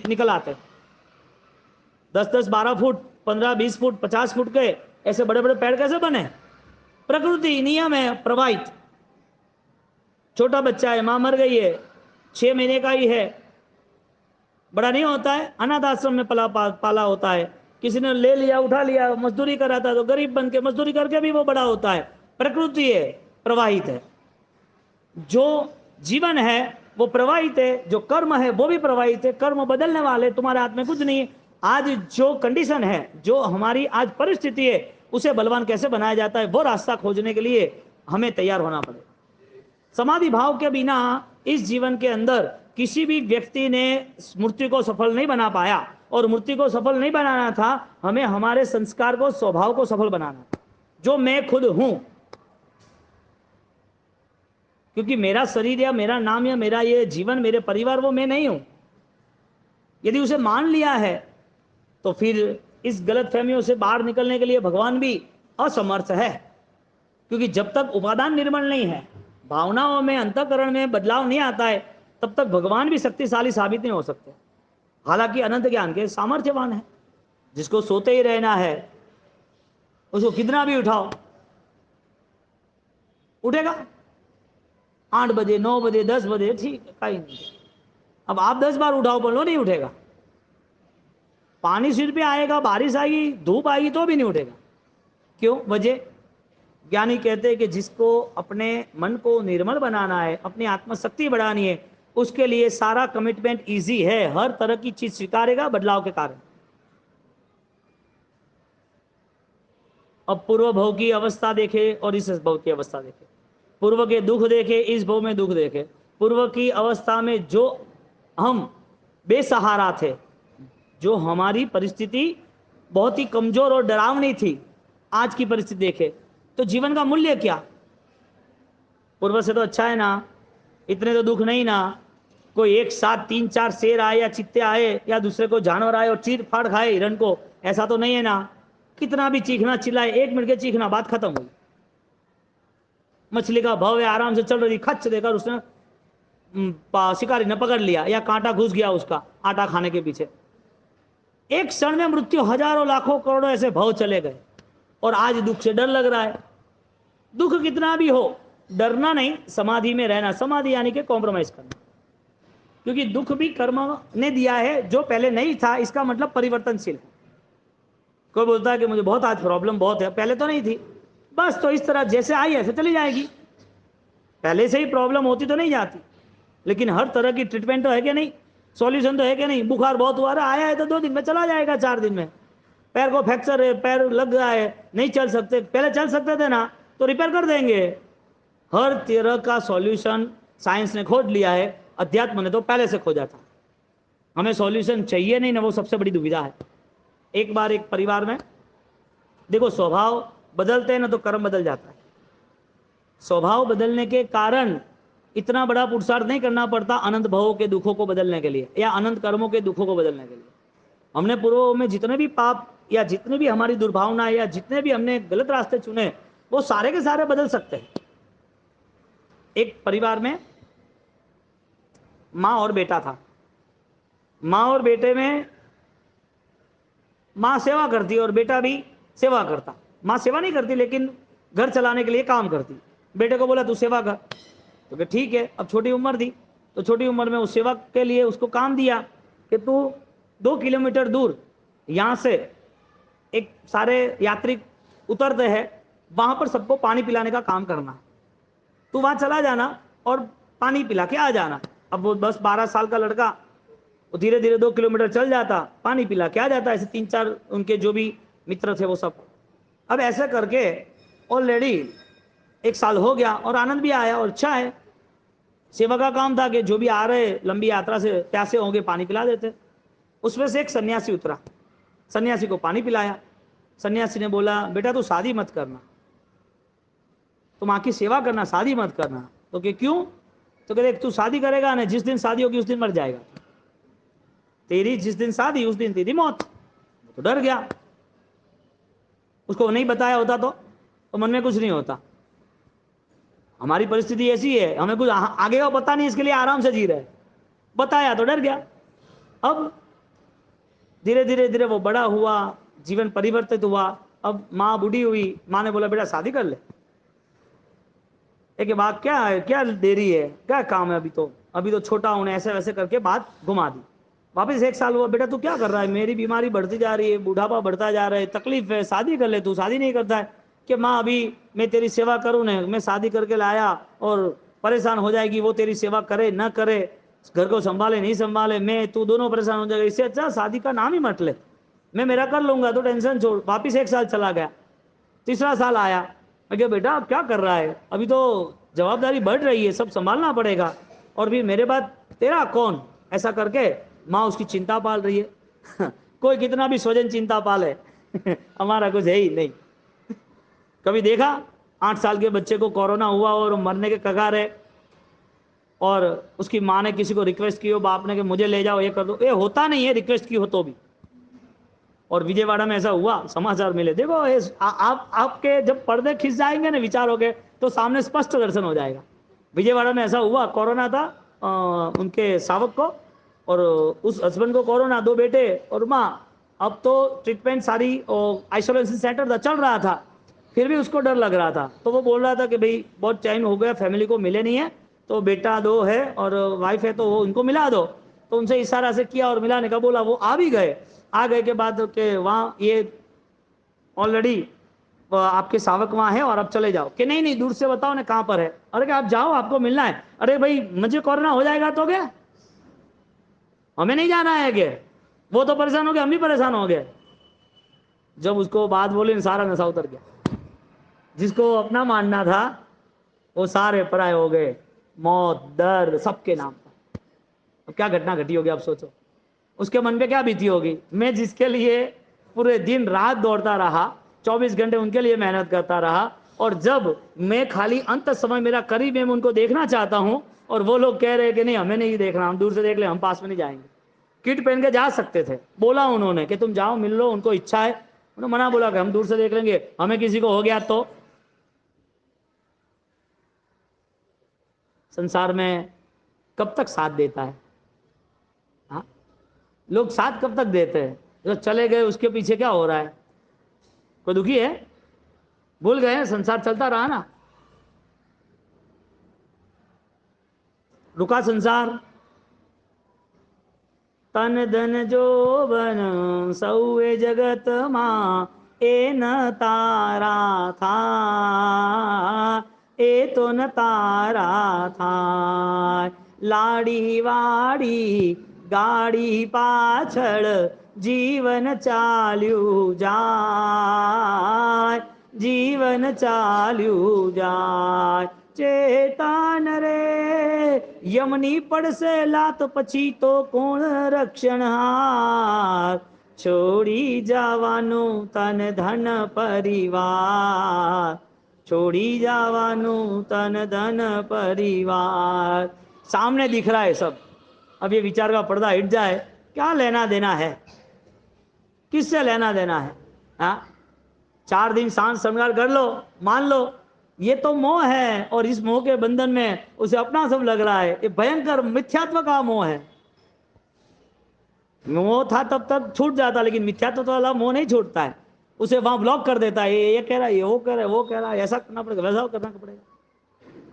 निकल आते, 10-10, 12 फुट, 15, 20 फुट, 50 फुट के ऐसे बड़े बड़े पेड़ कैसे बने? प्रकृति नियम है, प्रवाहित। छोटा बच्चा है, मां मर गई है, 6 महीने का ही है, बड़ा नहीं होता है, अनाथ आश्रम में पाला होता है, किसी ने ले लिया, उठा लिया, मजदूरी कराता है तो गरीब बन के मजदूरी करके भी वो बड़ा होता है। प्रकृति है, प्रवाहित है। जो जीवन है वो प्रवाहित है, जो कर्म है वो भी प्रवाहित है। कर्म बदलने वाले, तुम्हारे हाथ में कुछ नहीं है। आज जो कंडीशन है, जो हमारी आज परिस्थिति है, उसे बलवान कैसे बनाया जाता है, वो रास्ता खोजने के लिए हमें तैयार होना पड़ेगा। समाधि भाव के बिना इस जीवन के अंदर किसी भी व्यक्ति ने मूर्ति को सफल नहीं बना पाया, और मूर्ति को सफल नहीं बनाना था, हमें हमारे संस्कार को, स्वभाव को सफल बनाना था, जो मैं खुद हूं। क्योंकि मेरा शरीर या मेरा नाम या मेरा ये जीवन, मेरे परिवार, वो मैं नहीं हूं। यदि उसे मान लिया है तो फिर इस गलत फहमियों से बाहर निकलने के लिए भगवान भी असमर्थ है। क्योंकि जब तक उपादान निर्मल नहीं है, भावनाओं में, अंतःकरण में बदलाव नहीं आता है, तब तक भगवान भी शक्तिशाली साबित नहीं हो सकते। हालांकि अनंत ज्ञान के सामर्थ्यवान है। जिसको सोते ही रहना है, उसको कितना भी उठाओ, उठेगा। 8 बजे, 9 बजे, 10 बजे, ठीक है, कहीं नहीं। अब आप 10 बार उठाओ, बोलो नहीं उठेगा। पानी सिर पे आएगा, बारिश आएगी, धूप आएगी, तो भी नहीं उठेगा। क्यों? वजह ज्ञानी कहते हैं कि जिसको अपने मन को निर्मल बनाना है, अपनी आत्मशक्ति बढ़ानी है, उसके लिए सारा कमिटमेंट इजी है। हर तरह की चीज स्वीकारेगा बदलाव के कारण। अब पूर्व भव की अवस्था देखे और इस भव की अवस्था देखे, पूर्व के दुख देखे, इस भव में दुख देखे। पूर्व की अवस्था में जो हम बेसहारा थे, जो हमारी परिस्थिति बहुत ही कमजोर और डरावनी थी, आज की परिस्थिति देखे तो जीवन का मूल्य क्या? पूर्व से तो अच्छा है ना, इतने तो दुख नहीं ना। कोई एक साथ 3-4 शेर आए या चित्ते आए या दूसरे को जानवर आए और चीर फाड़ खाए हिरण को, ऐसा तो नहीं है ना। कितना भी चीखना चिल्लाए, 1 मिनट के चीखना, बात खत्म हुई। मछली का भाव है, आराम से चल रही, खच देकर उसने शिकारी ने पकड़ लिया या कांटा घुस गया उसका आटा खाने के पीछे। एक क्षण में मृत्यु, हजारों लाखों करोड़ों ऐसे भाव चले गए। और आज दुख से डर लग रहा है। दुख कितना भी हो, डरना नहीं, समाधि में रहना। समाधि यानी कि कॉम्प्रोमाइज करना। क्योंकि दुख भी कर्म ने दिया है, जो पहले नहीं था, इसका मतलब परिवर्तनशील है। कोई बोलता है कि मुझे बहुत आज प्रॉब्लम बहुत है, पहले तो नहीं थी, बस तो इस तरह जैसे आई ऐसे चली जाएगी। पहले से ही प्रॉब्लम होती तो नहीं जाती, लेकिन हर तरह की ट्रीटमेंट तो है कि नहीं, सॉल्यूशन तो है कि नहीं। बुखार बहुत हुआ रहा, आया है तो 2 दिन में चला जाएगा, 4 दिन में। पैर को फ्रैक्चर है, पैर लग रहा है, नहीं चल सकते, पहले चल सकते थे ना, तो रिपेयर कर देंगे। हर तरह का सॉल्यूशन साइंस ने खोज लिया है, अध्यात्म ने तो पहले से खोजा था। हमें सॉल्यूशन चाहिए नहीं ना, वो सबसे बड़ी दुविधा है। एक बार एक परिवार में देखो, स्वभाव बदलते हैं ना तो कर्म बदल जाता है। स्वभाव बदलने के कारण इतना बड़ा पुरुषार्थ नहीं करना पड़ता अनंत भवों के दुखों को बदलने के लिए या अनंत कर्मों के दुखों को बदलने के लिए। हमने पूर्व में जितने भी पाप या जितने भी हमारी दुर्भावना या जितने भी हमने गलत रास्ते चुने, वो सारे के सारे बदल सकते हैं। एक परिवार में माँ और बेटा था। माँ और बेटे में माँ सेवा करती और बेटा भी सेवा करता। माँ सेवा नहीं करती लेकिन घर चलाने के लिए काम करती। बेटे को बोला तू सेवा कर, तो ठीक है। अब छोटी उम्र थी तो छोटी उम्र में उस सेवा के लिए उसको काम दिया कि तू 2 किलोमीटर दूर यहाँ से एक सारे यात्री उतरते हैं, वहां पर सबको पानी पिलाने का काम करना। तू वहां चला जाना और पानी पिला के आ जाना। अब वो बस 12 साल का लड़का, वो धीरे धीरे 2 किलोमीटर चल जाता, पानी पिला के आ जाता। ऐसे 3-4 उनके जो भी मित्र थे वो सब। अब ऐसे करके ऑलरेडी 1 साल हो गया और आनंद भी आया और अच्छा है। सेवा का काम था कि जो भी आ रहे लंबी यात्रा से प्यासे होंगे पानी पिला देते। उसमें से एक सन्यासी उतरा, सन्यासी को पानी पिलाया। सन्यासी ने बोला बेटा तू शादी मत करना, तुम आकी सेवा करना, शादी मत करना। तो कि क्यों? तो कहते तू शादी करेगा ना, जिस दिन शादी होगी उस दिन मर जाएगा। तेरी जिस दिन शादी उस दिन तेरी मौत। तो डर गया। उसको नहीं बताया होता तो मन में कुछ नहीं होता। हमारी परिस्थिति ऐसी है, हमें कुछ आगे का पता नहीं, इसके लिए आराम से जी रहे। बताया तो डर गया। अब धीरे धीरे धीरे वो बड़ा हुआ, जीवन परिवर्तित हुआ। अब माँ बूढ़ी हुई, माँ ने बोला बेटा शादी कर ले। एक बात क्या है, क्या देरी है, क्या काम है, अभी तो छोटा होने, ऐसे वैसे करके बात घुमा दी। वापस 1 साल हुआ, बेटा तू क्या कर रहा है, मेरी बीमारी बढ़ती जा रही है, बुढ़ापा बढ़ता जा रहा है, तकलीफ है, शादी कर ले, तू शादी नहीं करता है। कि माँ अभी मैं तेरी सेवा करूँ ना, मैं शादी करके लाया और परेशान हो जाएगी, वो तेरी सेवा करे ना करे, घर को संभाले नहीं संभाले, मैं तू दोनों परेशान हो जाएगा, इससे अच्छा शादी का नाम ही मत ले, मैं मेरा कर लूंगा, तो टेंशन छोड़। वापिस 1 साल चला गया, तीसरा साल आया। मैं क्या बेटा अब क्या कर रहा है, अभी तो जवाबदारी बढ़ रही है, सब संभालना पड़ेगा, और भी मेरे बाद तेरा कौन, ऐसा करके माँ उसकी चिंता पाल रही है। कोई कितना भी स्वजन चिंता पाले, हमारा कुछ है ही नहीं। कभी देखा 8 साल के बच्चे को कोरोना हुआ और मरने के कगार है, और उसकी माँ ने किसी को रिक्वेस्ट की हो, बाप ने कि मुझे ले जाओ, ये कर दो, ये होता नहीं है रिक्वेस्ट की हो तो भी। और विजयवाड़ा में ऐसा हुआ, समाचार मिले, देखो आप आपके जब पर्दे खिंच जाएंगे ना विचारों के, तो सामने स्पष्ट दर्शन हो जाएगा। विजयवाड़ा में ऐसा हुआ, कोरोना था उनके सावक को, और उस हस्बैंड को कोरोना, 2 बेटे और माँ। अब तो ट्रीटमेंट सारी आइसोलेशन सेंटर चल रहा था, फिर भी उसको डर लग रहा था। तो वो बोल रहा था कि भाई बहुत टाइम हो गया, फैमिली को मिले नहीं है, तो बेटा 2 है और वाइफ है, तो वो उनको मिला दो। तो उनसे इशारा से किया और मिलाने का बोला, वो आ भी गए। आ गए के बाद के वहाँ ये ऑलरेडी आपके सावक वहाँ है और अब चले जाओ। कि नहीं नहीं, दूर से बताओ ना कहाँ पर है। अरे कि आप जाओ, आपको मिलना है। अरे भाई मुझे कोरोना हो जाएगा तो क्या, हमें नहीं जाना है क्या, वो तो परेशान हो गए, हम भी परेशान हो गए। जब उसको बात बोली, सारा नशा उतर गया। जिसको अपना मानना था वो सारे पराये हो गए, मौत दर्द सबके नाम पर। अब क्या घटना घटी होगी आप सोचो, उसके मन पे क्या बीती होगी। मैं जिसके लिए पूरे दिन रात दौड़ता रहा, 24 घंटे उनके लिए मेहनत करता रहा, और जब मैं खाली अंत समय मेरा करीब है, मैं उनको देखना चाहता हूं, और वो लोग कह रहे हैं कि नहीं हमें नहीं देखना, हम दूर से देख ले, हम पास में नहीं जाएंगे। किट पहन के जा सकते थे, बोला उन्होंने कि तुम जाओ मिल लो, उनको इच्छा है। उन्होंने मना बोला कि हम दूर से देख लेंगे, हमें किसी को हो गया तो। संसार में कब तक साथ देता है, हाँ? लोग साथ कब तक देते हैं, जो चले गए उसके पीछे क्या हो रहा है, कोई दुखी है, भूल गए, संसार चलता रहा ना, रुका संसार। तन धन जो बन सौए जगत मां, ए न तारा था, ए तो न तारा था। लाड़ी वाड़ी गाड़ी पाछड़ जीवन चाल्यू जाय, जीवन चाल्यू जाय। चेतन रे यमनी पड़ से लात पछी तो कोण रक्षणहार, छोड़ी जावानु तन धन परिवार, छोड़ी जावानु तन धन परिवार। सामने दिख रहा है सब, अब ये विचार का पर्दा हट जाए, क्या लेना देना है, किससे लेना देना है, हाँ? 4 दिन सांस श्रृंगार कर लो, मान लो ये तो मोह है, और इस मोह के बंधन में उसे अपना सब लग रहा है, ये भयंकर मिथ्यात्व का मोह है। मोह था तब तक छूट जाता, लेकिन मिथ्यात्व वाला मोह नहीं छूटता है, उसे वहां ब्लॉक कर देता है। ये कह रहा है, ये वो कह रहा है, वो कह रहा है, ऐसा करना पड़ेगा, वैसा करना पड़ेगा।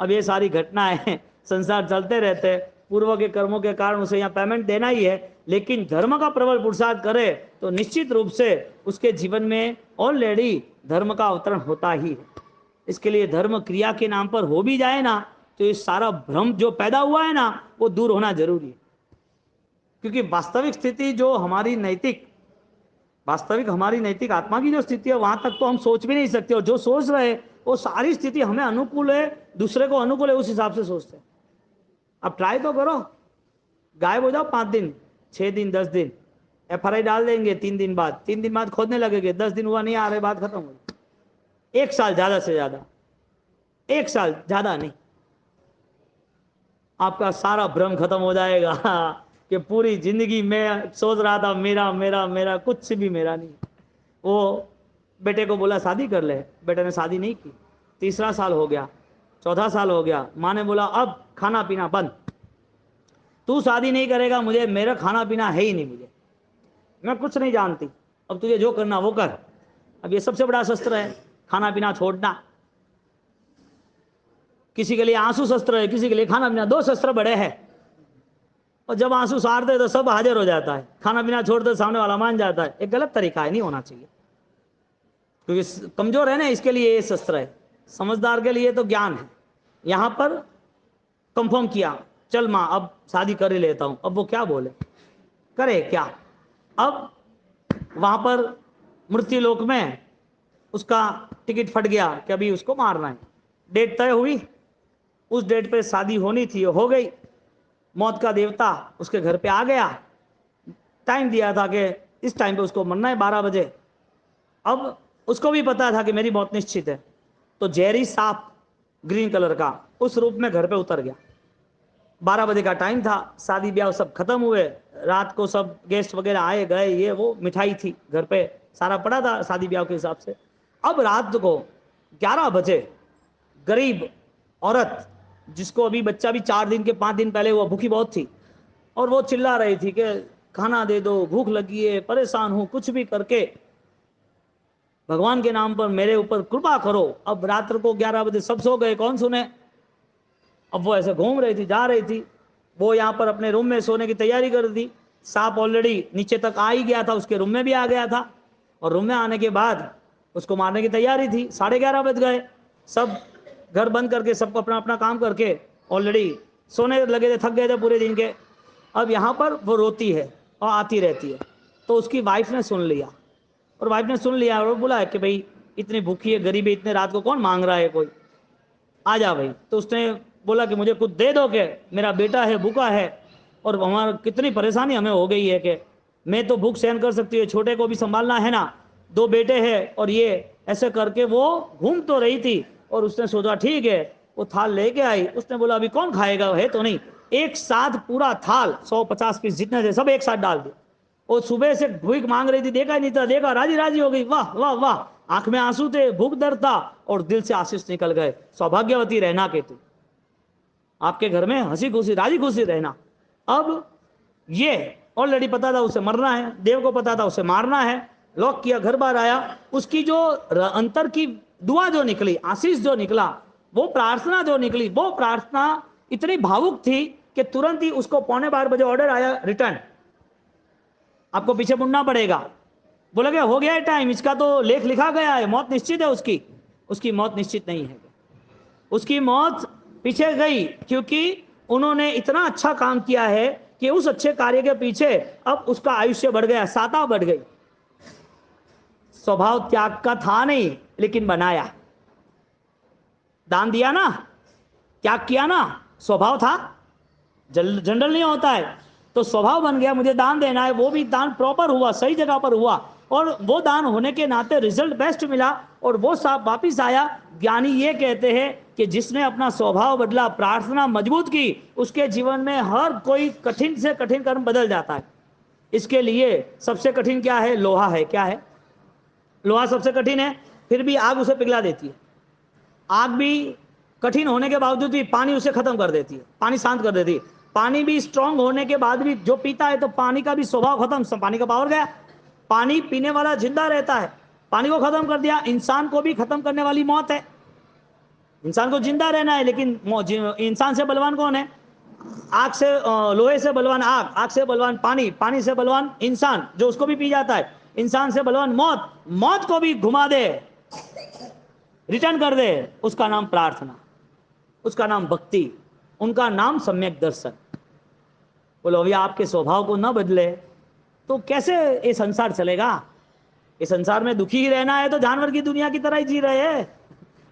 अब ये सारी घटनाएं संसार चलते रहते हैं, पूर्व के कर्मों के कारण उसे यहाँ पेमेंट देना ही है, लेकिन धर्म का प्रबल पुरुषार्थ करे तो निश्चित रूप से उसके जीवन में ऑलरेडी धर्म का अवतरण होता ही है। इसके लिए धर्म क्रिया के नाम पर हो भी जाए ना, तो ये सारा भ्रम जो पैदा हुआ है ना, वो दूर होना जरूरी है। क्योंकि वास्तविक स्थिति जो हमारी नैतिक आत्मा की जो स्थिति है, वहां तक तो हम सोच भी नहीं सकते, और जो सोच रहे वो सारी स्थिति हमें अनुकूल है, दूसरे को अनुकूल है, उस हिसाब से सोचते हैं। अब ट्राई तो करो, गायब हो जाओ 5 दिन 6 दिन 10 दिन, FRI डाल देंगे, 3 दिन बाद खोदने लगेंगे, 10 दिन हुआ नहीं आ रहे, बात खत्म हो गई। 1 साल ज्यादा से ज्यादा, 1 साल ज्यादा नहीं, आपका सारा भ्रम खत्म हो जाएगा कि पूरी जिंदगी में सोच रहा था मेरा मेरा मेरा, कुछ भी मेरा नहीं। वो बेटे को बोला शादी कर ले, बेटे ने शादी नहीं की। तीसरा साल हो गया, चौथा साल हो गया, माँ ने बोला अब खाना पीना बंद, तू शादी नहीं करेगा, मुझे मेरा खाना पीना है ही नहीं, मुझे मैं कुछ नहीं जानती, अब तुझे जो करना वो कर। अब ये सबसे बड़ा शस्त्र है, खाना पीना छोड़ना। किसी के लिए आंसू शस्त्र है, किसी के लिए खाना पीना, दो शस्त्र बड़े हैं। और जब आंसू सारते तो सब हाजिर हो जाता है, खाना पीना छोड़ते सामने वाला मान जाता है। एक गलत तरीका है, नहीं होना चाहिए, क्योंकि कमजोर है ना, इसके लिए ये शस्त्र है। समझदार के लिए तो ज्ञान है। यहां पर कंफर्म किया, चल माँ अब शादी कर ही लेता हूं। अब वो क्या बोले, करे क्या। अब वहां पर मृत्यु लोक में उसका टिकट फट गया कि अभी उसको मारना है। डेट तय हुई, उस डेट पे शादी होनी थी, हो गई। मौत का देवता उसके घर पे आ गया, टाइम दिया था कि इस टाइम पे उसको मरना है 12 बजे। अब उसको भी पता था कि मेरी मौत निश्चित है, तो जहरी सांप ग्रीन कलर का उस रूप में घर पे उतर गया। 12 बजे का टाइम था, शादी ब्याह सब खत्म हुए, रात को सब गेस्ट वगैरह आए गए, ये वो मिठाई थी घर पे, सारा पड़ा था शादी ब्याह के हिसाब से। अब रात को 11 बजे गरीब औरत, जिसको अभी बच्चा भी 4 दिन के 5 दिन पहले हुआ, भूखी बहुत थी, और वो चिल्ला रही थी कि खाना दे दो, भूख लगी है, परेशान हूं, कुछ भी करके भगवान के नाम पर मेरे ऊपर कृपा करो। अब रात्र को 11 बजे सब सो गए, कौन सुने। अब वो ऐसे घूम रही थी, जा रही थी, वो यहाँ पर अपने रूम में सोने की तैयारी कर दी। सांप ऑलरेडी नीचे तक आ ही गया था, उसके रूम में भी आ गया था, और रूम में आने के बाद उसको मारने की तैयारी थी। 11:30 बज गए, सब घर बंद करके, सबको अपना अपना काम करके ऑलरेडी सोने लगे थे, थक गए थे पूरे दिन के। अब यहाँ पर वो रोती है और आती रहती है, तो उसकी वाइफ ने सुन लिया, और वाइफ ने सुन लिया और बोला कि भाई इतनी भूखी है, गरीब है, इतने रात को कौन मांग रहा है, कोई आ जा भाई। तो उसने बोला कि मुझे कुछ दे दो, कि मेरा बेटा है, भूखा है, और हमारा कितनी परेशानी हमें हो गई है कि मैं तो भूख सहन कर सकती है, छोटे को भी संभालना है ना, 2 बेटे हैं, और ये ऐसे करके वो घूम तो रही थी। और उसने सोचा ठीक है, वो थाल लेके आई। उसने बोला अभी कौन खाएगा, है तो नहीं। एक साथ पूरा थाल 150 पीस जितने थे सब एक साथ डाल दिए। वो सुबह से भूख मांग रही थी, देखा ही नहीं था, देखा राजी राजी हो गई, वाह वाह वाह, आंख में आंसू थे, भूख दर्द था, और दिल से आशीष निकल गए। सौभाग्यवती रहना के तू, आपके घर में हंसी खुशी राजी खुशी रहना। अब ये ऑलरेडी पता था उसे मरना है, देव को पता था उसे मारना है, लॉक किया, घर बाहर आया। उसकी जो अंतर की दुआ जो निकली, आशीष जो निकला, वो प्रार्थना जो निकली, वो प्रार्थना इतनी भावुक थी कि तुरंत ही उसको 11:15 बजे ऑर्डर आया, रिटर्न, आपको पीछे मुड़ना पड़ेगा। बोला कि हो गया है टाइम, इसका तो लेख लिखा गया है, मौत निश्चित है उसकी। उसकी मौत निश्चित नहीं है, उसकी मौत पीछे गई, क्योंकि उन्होंने इतना अच्छा काम किया है कि उस अच्छे कार्य के पीछे अब उसका आयुष्य बढ़ गया, साता बढ़ गई। स्वभाव त्याग का था नहीं, लेकिन बनाया, दान दिया ना, त्याग किया ना, स्वभाव था, जनरल नहीं होता है, तो स्वभाव बन गया, मुझे दान देना है, वो भी दान प्रॉपर हुआ, सही जगह पर हुआ, और वो दान होने के नाते रिजल्ट बेस्ट मिला, और वो साहब वापिस आया। ज्ञानी ये कहते हैं कि जिसने अपना स्वभाव बदला, प्रार्थना मजबूत की, उसके जीवन में हर कोई कठिन से कठिन कर्म बदल जाता है। इसके लिए सबसे कठिन क्या है, लोहा है। क्या है, लोहा सबसे कठिन है, फिर भी आग उसे पिघला देती है। आग भी कठिन होने के बावजूद भी पानी उसे खत्म कर देती है, पानी शांत कर देती है। पानी भी स्ट्रांग होने के बाद भी जो पीता है तो पानी का भी स्वभाव खत्म, पानी का पावर गया। पानी पीने वाला जिंदा रहता है, पानी को खत्म कर दिया। इंसान को भी खत्म करने वाली मौत है, इंसान को जिंदा रहना है, लेकिन इंसान से बलवान कौन है, आग से, लोहे से बलवान आग, आग से बलवान पानी, पानी से बलवान इंसान जो उसको भी पी जाता है, इंसान से बलवान मौत, मौत को भी घुमा दे, रिटर्न कर दे, उसका नाम प्रार्थना, उसका नाम भक्ति, उनका नाम सम्यक दर्शन। बोलो अभी आपके स्वभाव को न बदले तो कैसे ये संसार चलेगा। इस संसार में दुखी ही रहना है तो जानवर की दुनिया की तरह ही जी रहे हैं।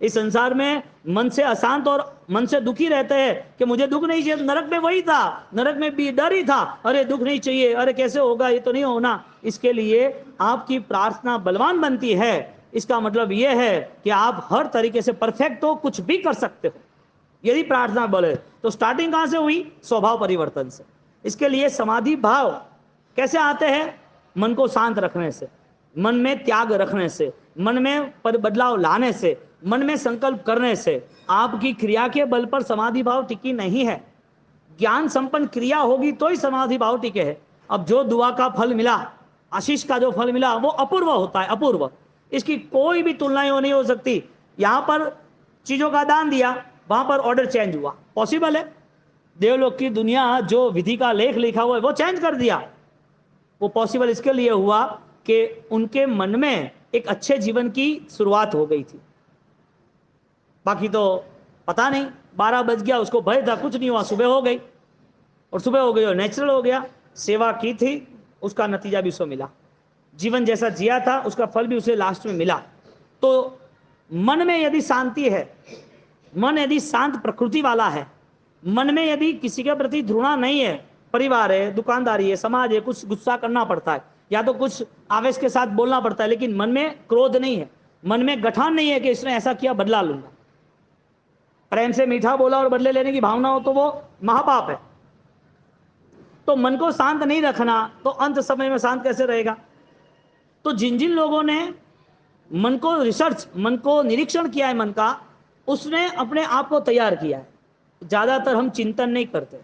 इस संसार में मन से अशांत और मन से दुखी रहते हैं कि मुझे दुख नहीं चाहिए। नरक में वही था, नरक में भी डर ही था, अरे दुख नहीं चाहिए, अरे कैसे होगा, ये तो नहीं होना। इसके लिए आपकी प्रार्थना बलवान बनती है। इसका मतलब यह है कि आप हर तरीके से परफेक्ट हो, कुछ भी कर सकते हो यदि प्रार्थना बोले। तो स्टार्टिंग कहां से हुई, स्वभाव परिवर्तन से। इसके लिए समाधि भाव कैसे आते हैं, मन को शांत रखने से। मन में त्याग रखने से, मन में बदलाव लाने से, मन में संकल्प करने से आपकी क्रिया के बल पर समाधि भाव टिकी नहीं है। ज्ञान संपन्न क्रिया होगी तो ही समाधि भाव टिके है। अब जो दुआ का फल मिला, आशीष का जो फल मिला, वो अपूर्व होता है, अपूर्व। इसकी कोई भी तुलना नहीं हो सकती। यहां पर चीजों का दान दिया, वहां पर ऑर्डर चेंज हुआ, पॉसिबल है। देवलोक की दुनिया जो विधि का लेख लिखा हुआ है वो चेंज कर दिया। वो पॉसिबल इसके लिए हुआ कि उनके मन में एक अच्छे जीवन की शुरुआत हो गई थी। बाकी तो पता नहीं, 12 बज गया, उसको भय था, कुछ नहीं हुआ, सुबह हो गई, और सुबह हो गई और नेचुरल हो गया। सेवा की थी, उसका नतीजा भी उसको मिला। जीवन जैसा जिया था उसका फल भी उसे लास्ट में मिला। तो मन में यदि शांति है, मन यदि शांत प्रकृति वाला है, मन में यदि किसी के प्रति घृणा नहीं है, परिवार है, दुकानदारी है, समाज है, कुछ गुस्सा करना पड़ता है या तो कुछ आवेश के साथ बोलना पड़ता है, लेकिन मन में क्रोध नहीं है, मन में गठान नहीं है कि इसने ऐसा किया बदला लूंगा। प्रेम से मीठा बोला और बदले लेने की भावना हो तो वो महापाप है। तो मन को शांत नहीं रखना तो अंत समय में शांत कैसे रहेगा? तो जिन जिन लोगों ने मन को रिसर्च, मन को निरीक्षण किया है मन का, उसने अपने आप को तैयार किया है। ज्यादातर हम चिंतन नहीं करते,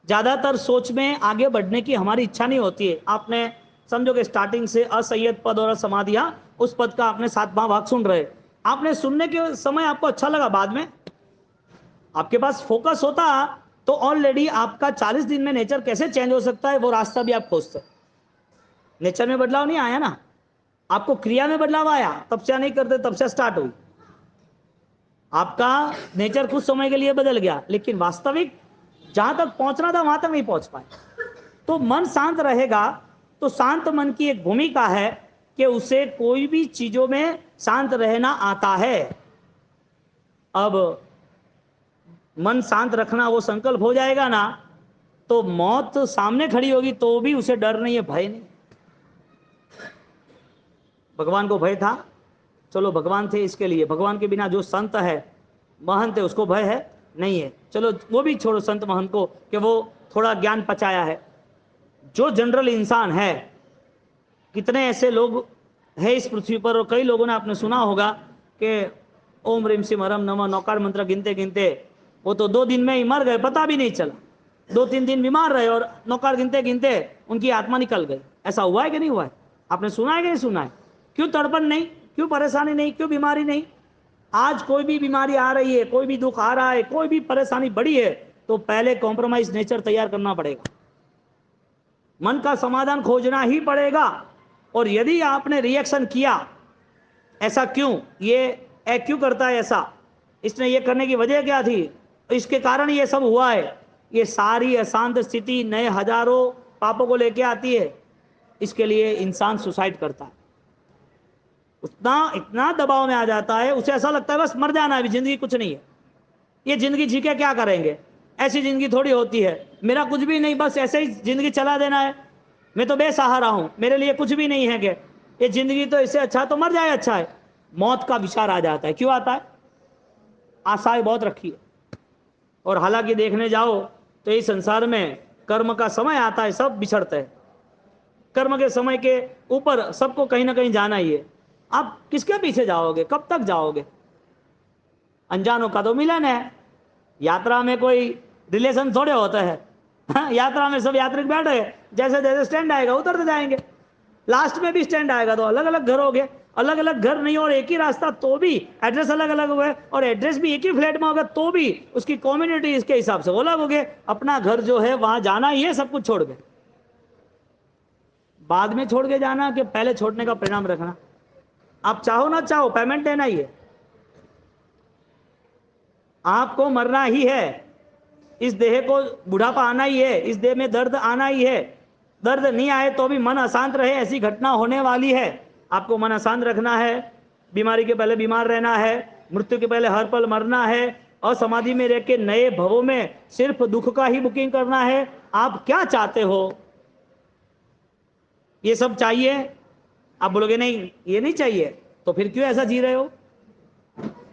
ज्यादातर सोच में आगे बढ़ने की हमारी इच्छा नहीं होती है। आपने समझो कि स्टार्टिंग से असंयत पद और समाधियां, उस पद का आपने 7वां भाग सुन रहे, आपने सुनने के समय आपको अच्छा लगा, बाद में आपके पास फोकस होता तो ऑलरेडी आपका 40 दिन में नेचर कैसे चेंज हो सकता है वो रास्ता भी आप खोजते। नेचर में बदलाव नहीं आया ना, आपको क्रिया में बदलाव आया, तपस्या नहीं करते, तपस्या स्टार्ट हुई, आपका नेचर कुछ समय के लिए बदल गया, लेकिन वास्तविक जहां तक पहुंचना था वहां तक नहीं पहुंच पाए। तो मन शांत रहेगा तो शांत मन की एक भूमिका है कि उसे कोई भी चीजों में शांत रहना आता है। अब मन शांत रखना वो संकल्प हो जाएगा ना, तो मौत सामने खड़ी होगी तो भी उसे डर नहीं है, भय नहीं। भगवान को भय था, चलो भगवान थे इसके लिए, भगवान के बिना जो संत है, महंत है, उसको भय है नहीं है, चलो वो भी छोड़ो संत महंत को कि वो थोड़ा ज्ञान पचाया है। जो जनरल इंसान है, कितने ऐसे लोग हैं इस पृथ्वी पर, और कई लोगों ने आपने सुना होगा कि ओम ह्रीम सिम हरम नमः नौकार मंत्र गिनते गिनते वो तो 2 दिन में ही मर गए, पता भी नहीं चला। 2-3 दिन बीमार रहे और नौकार गिनते गिनते उनकी आत्मा निकल गई। ऐसा हुआ है कि नहीं हुआ है? आपने सुना है कि नहीं सुना है? क्यों तड़पन नहीं, क्यों परेशानी नहीं, क्यों बीमारी नहीं? आज कोई भी बीमारी आ रही है, कोई भी दुख आ रहा है, कोई भी परेशानी बड़ी है, तो पहले कॉम्प्रोमाइज नेचर तैयार करना पड़ेगा, मन का समाधान खोजना ही पड़ेगा। और यदि आपने रिएक्शन किया, ऐसा क्यों, ये क्यों करता है ऐसा, इसने ये करने की वजह क्या थी, इसके कारण ये सब हुआ है, ये सारी अशांत स्थिति नए हजारों पापों को लेके आती है। इसके लिए इंसान सुसाइड करता है, उतना इतना दबाव में आ जाता है, उसे ऐसा लगता है बस मर जाना है, जिंदगी कुछ नहीं है, ये जिंदगी जी के क्या करेंगे, ऐसी जिंदगी थोड़ी होती है, मेरा कुछ भी नहीं, बस ऐसे ही जिंदगी चला देना है, मैं तो बेसहारा हूं, मेरे लिए कुछ भी नहीं है, कि ये जिंदगी तो इससे अच्छा तो मर जाए अच्छा है। मौत का विचार आ जाता है। क्यों आता है? आशाएं बहुत रखी है, और हालांकि देखने जाओ तो इस संसार में कर्म का समय आता है, सब बिछड़ते हैं, कर्म के समय के ऊपर सबको कहीं ना कहीं जाना ही है। आप किसके पीछे जाओगे, कब तक जाओगे? अनजानों का तो मिलन है, यात्रा में कोई रिलेशन थोड़े होते हैं। यात्रा में सब यात्रिक बैठे, जैसे जैसे स्टैंड आएगा उतरते जाएंगे, लास्ट में भी स्टैंड आएगा तो अलग अलग घर हो गए, अलग अलग घर नहीं और एक ही रास्ता तो भी एड्रेस अलग अलग हो गए, और एड्रेस भी एक ही फ्लैट में होगा तो भी उसकी कम्युनिटी इसके हिसाब से वो अलग हो गए। अपना घर जो है वहां जाना ही है, सब कुछ छोड़ के। बाद में छोड़ के जाना कि पहले छोड़ने का परिणाम रखना। आप चाहो ना चाहो पेमेंट देना ही है, आपको मरना ही है, इस देह को बुढ़ापा आना ही है, इस देह में दर्द आना ही है। दर्द नहीं आए तो भी मन अशांत रहे, ऐसी घटना होने वाली है। आपको मन अशांत रखना है, बीमारी के पहले बीमार रहना है, मृत्यु के पहले हर पल मरना है, और समाधि में रह के नए भवों में सिर्फ दुख का ही बुकिंग करना है। आप क्या चाहते हो? ये सब चाहिए? आप बोलोगे नहीं ये नहीं चाहिए, तो फिर क्यों ऐसा जी रहे हो?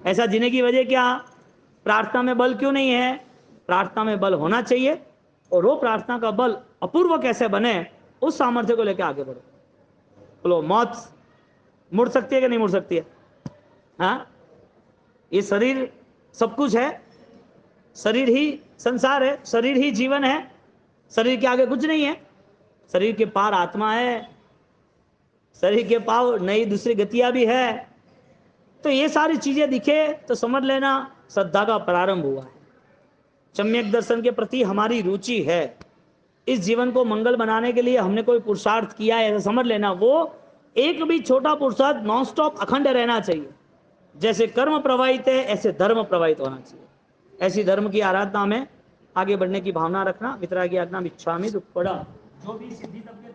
ऐसा जीने की वजह क्या? प्रार्थना में बल क्यों नहीं है? प्रार्थना में बल होना चाहिए, और वो प्रार्थना का बल अपूर्व कैसे बने, उस सामर्थ्य को लेकर आगे बढ़ो। बोलो मौत मुड़ सकती है कि नहीं मुड़ सकती है? हाँ, ये शरीर सब कुछ है, शरीर ही संसार है, शरीर ही जीवन है, शरीर के आगे कुछ नहीं है। शरीर के पार आत्मा है, शरीर के पार नई दूसरी गतियां भी है। तो ये सारी चीजें दिखे तो समझ लेना श्रद्धा का प्रारंभ हुआ है। सम्यक दर्शन के प्रति हमारी रुचि है, इस जीवन को मंगल बनाने के लिए हमने कोई पुरुषार्थ किया है, ऐसा समझ लेना। वो एक भी छोटा पुरुषार्थ नॉन स्टॉप अखंड रहना चाहिए। जैसे कर्म प्रवाहित है ऐसे धर्म प्रवाहित होना चाहिए। ऐसी धर्म की आराधना में आगे बढ़ने की भावना रखना। मित्रा की आज्ञा इच्छामि दुक्कड़ा। जो भी सिद्धि तक